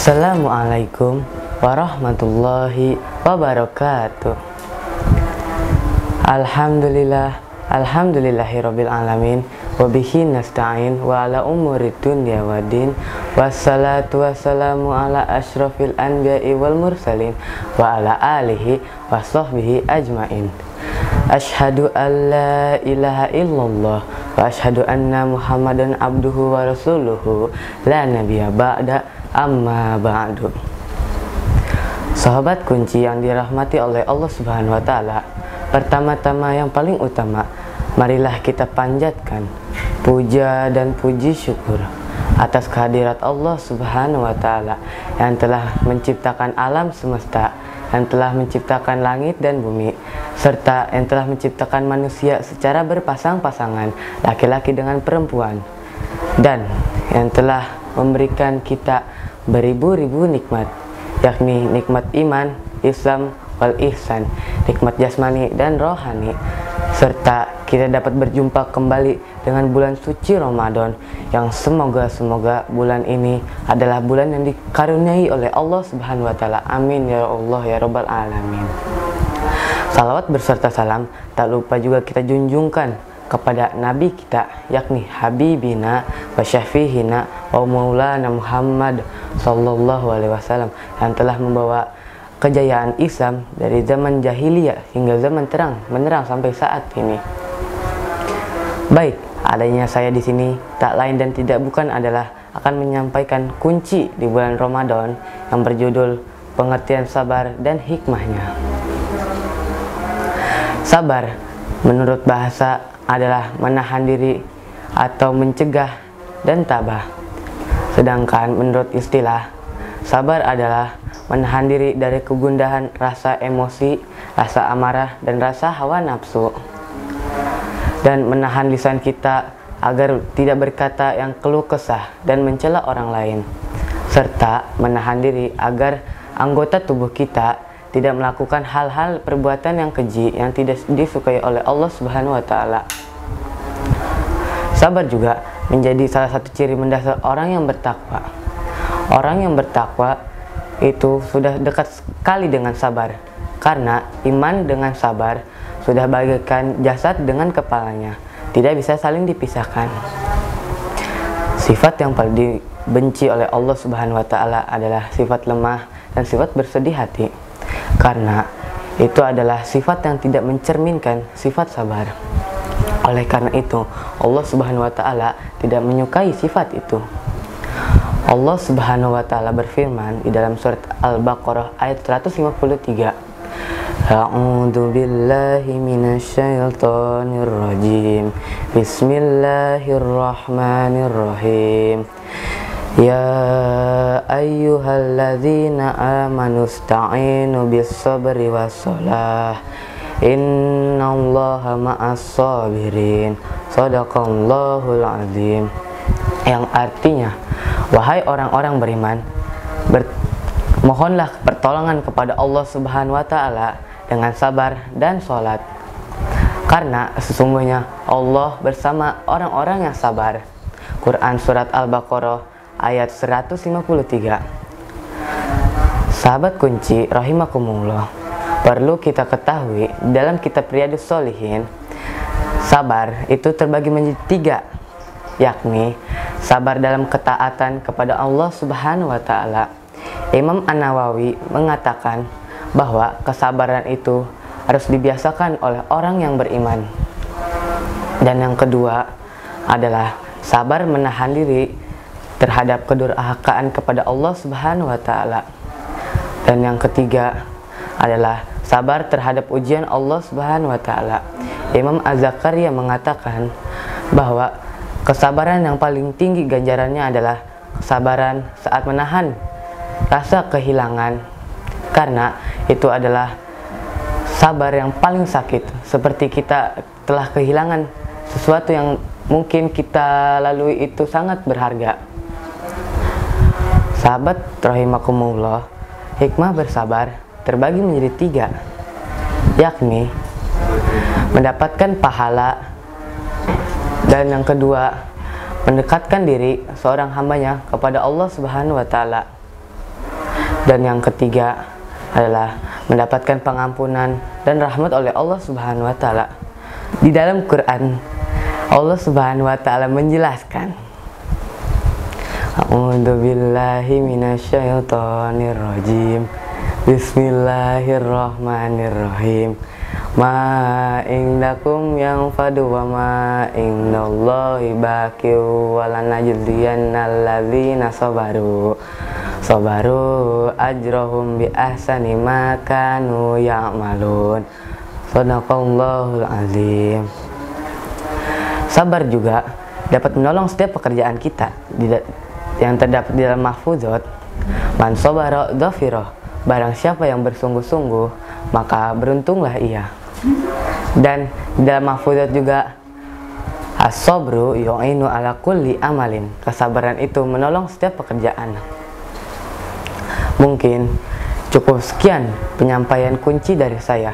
Assalamualaikum warahmatullahi wabarakatuh. Alhamdulillahirabbil alamin wa bihi nasta'in wa ala umurid dunya waddin wassalatu wassalamu ala asyrafil anbiya'i wal mursalin wa ala alihi wa sahbihi ajmain. Asyhadu an la ilaha illallah wa asyhadu anna Muhammadan abduhu wa rasuluhu la nabiyya ba'da amma ba'du. Sahabat kunci yang dirahmati oleh Allah Subhanahu wa taala, pertama-tama yang paling utama, marilah kita panjatkan puja dan puji syukur atas kehadirat Allah Subhanahu wa taala yang telah menciptakan alam semesta, yang telah menciptakan langit dan bumi, serta yang telah menciptakan manusia secara berpasang-pasangan, laki-laki dengan perempuan, dan yang telah memberikan kita beribu-ribu nikmat, yakni nikmat iman, Islam, wal ihsan, nikmat jasmani dan rohani, serta kita dapat berjumpa kembali dengan bulan suci Ramadan yang semoga bulan ini adalah bulan yang dikaruniai oleh Allah Subhanahu wa taala. Amin ya Allah ya rabbal alamin. Salawat berserta salam tak lupa juga kita junjungkan kepada Nabi kita, yakni Habibina wa Syafi'ina wa Maulana Muhammad sallallahu alaihi wasallam, yang telah membawa kejayaan Islam dari zaman jahiliyah hingga zaman terang menerang sampai saat ini. Baik, adanya saya di sini tak lain dan tidak bukan adalah akan menyampaikan kunci di bulan Ramadan yang berjudul pengertian sabar dan hikmahnya. Sabar menurut bahasa adalah menahan diri atau mencegah dan tabah. Sedangkan menurut istilah, sabar adalah menahan diri dari kegundahan rasa emosi, rasa amarah, dan rasa hawa nafsu, dan menahan lisan kita agar tidak berkata yang keluh kesah dan mencela orang lain, serta menahan diri agar anggota tubuh kita tidak melakukan hal-hal perbuatan yang keji yang tidak disukai oleh Allah Subhanahu wa taala. Sabar juga menjadi salah satu ciri mendasar orang yang bertakwa. Orang yang bertakwa itu sudah dekat sekali dengan sabar, karena iman dengan sabar sudah bagaikan jasad dengan kepalanya, tidak bisa saling dipisahkan. Sifat yang paling dibenci oleh Allah Subhanahu wa taala adalah sifat lemah dan sifat bersedih hati, karena itu adalah sifat yang tidak mencerminkan sifat sabar. Oleh karena itu, Allah Subhanahu wa taala tidak menyukai sifat itu. Allah Subhanahu wa taala berfirman di dalam surat Al-Baqarah ayat 153. A'udzu billahi minasyaitonir rajim. Bismillahirrahmanirrahim. Ya ayyuhalladzina amanu ista'inu bis-sabri was-shalah. Innallaha ma'as-sabirin. Shadaqallahul azim. Yang artinya, wahai orang-orang beriman, mohonlah pertolongan kepada Allah Subhanahu wa taala dengan sabar dan sholat, karena sesungguhnya Allah bersama orang-orang yang sabar. Quran surat Al-Baqarah ayat 153. Sahabat kunci rahimakumullah, perlu kita ketahui dalam kitab Riyadhus Shalihin, sabar itu terbagi menjadi 3, yakni sabar dalam ketaatan kepada Allah Subhanahu wa taala. Imam An-Nawawi mengatakan bahwa kesabaran itu harus dibiasakan oleh orang yang beriman. Dan yang kedua adalah sabar menahan diri terhadap kedurhakaan kepada Allah Subhanahu wa taala. Dan yang ketiga adalah sabar terhadap ujian Allah Subhanahu wa taala. Imam Az-Zakaria mengatakan bahwa kesabaran yang paling tinggi ganjarannya adalah kesabaran saat menahan rasa kehilangan, karena itu adalah sabar yang paling sakit, seperti kita telah kehilangan sesuatu yang mungkin kita lalui itu sangat berharga. Sahabat rahimakumullah, hikmah bersabar terbagi menjadi 3, yakni mendapatkan pahala, dan yang kedua mendekatkan diri seorang hambanya kepada Allah Subhanahu wa taala. Dan yang ketiga adalah mendapatkan pengampunan dan rahmat oleh Allah Subhanahu wa taala. Di dalam Quran, Allah Subhanahu wa taala menjelaskan, A'udzu billahi minasyaitonir rajim. Bismillahirrahmanirrahim. Ma indakum yang fadu wa ma indallahi baqiu wa lanajziyannal ladzina sabaru ajrahum bi ahsani ma kanu ya'malun. Shadaqallahul azim. Sabar juga dapat menolong setiap pekerjaan kita yang terdapat di dalam mahfuzat. Man sabara dhafira, barang siapa yang bersungguh-sungguh maka beruntunglah ia. Dan di dalam mahfuzat juga, as-sabru yu'inu ala kulli amalin, kesabaran itu menolong setiap pekerjaan. Mungkin cukup sekian penyampaian kunci dari saya.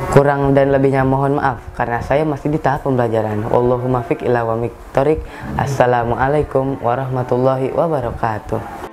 Kurang dan lebihnya mohon maaf karena saya masih di tahap pembelajaran. Wallahumma fiq ila wa miqtarik. Assalamualaikum warahmatullahi wabarakatuh.